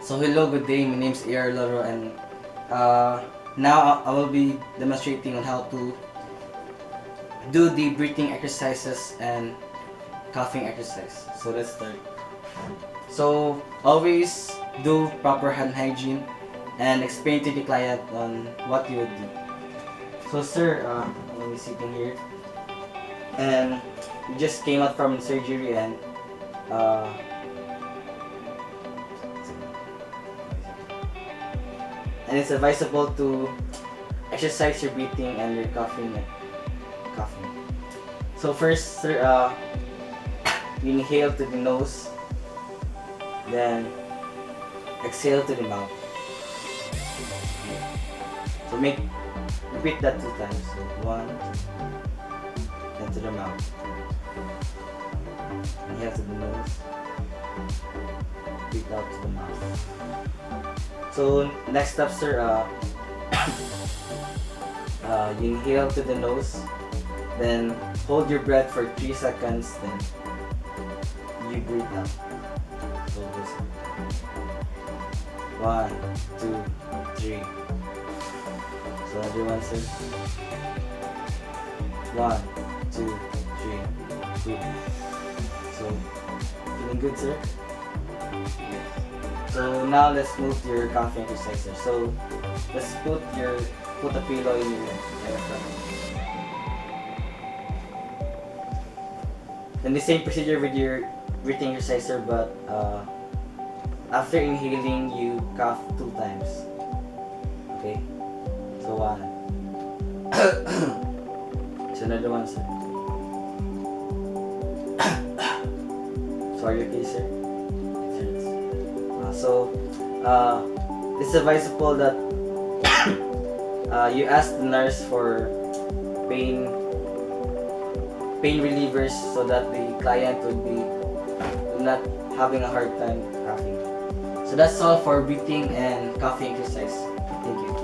So hello, good day. My name is Alorro, and now I will be demonstrating on how to do the breathing exercises and coughing exercise. So let's start. So always do proper hand hygiene and explain to the client on what you would do. So sir, let me sitting here, and you just came out from surgery and uh, it's advisable to exercise your breathing and your coughing. So first, sir, you inhale to the nose, then exhale to the mouth. So repeat that 2 times. So 1, then to the mouth. Inhale to the nose, breathe out to the mouth. So next step, sir, you inhale to the nose, then hold your breath for 3 seconds, then you breathe out. So this 1, 2, 3. So everyone, sir. 1, 2, 3. Breathe. So feeling good, sir? Yes. So now let's move to your coughing exercises. So let's put a pillow in your diaphragm. Then the same procedure with your breathing exerciser, but after inhaling, you cough 2 times. Okay? So 1. So another one, sir. So are you okay, sir? It's advisable that you ask the nurse for pain relievers so that the client will not having a hard time coughing. So that's all for breathing and coughing exercise. Thank you.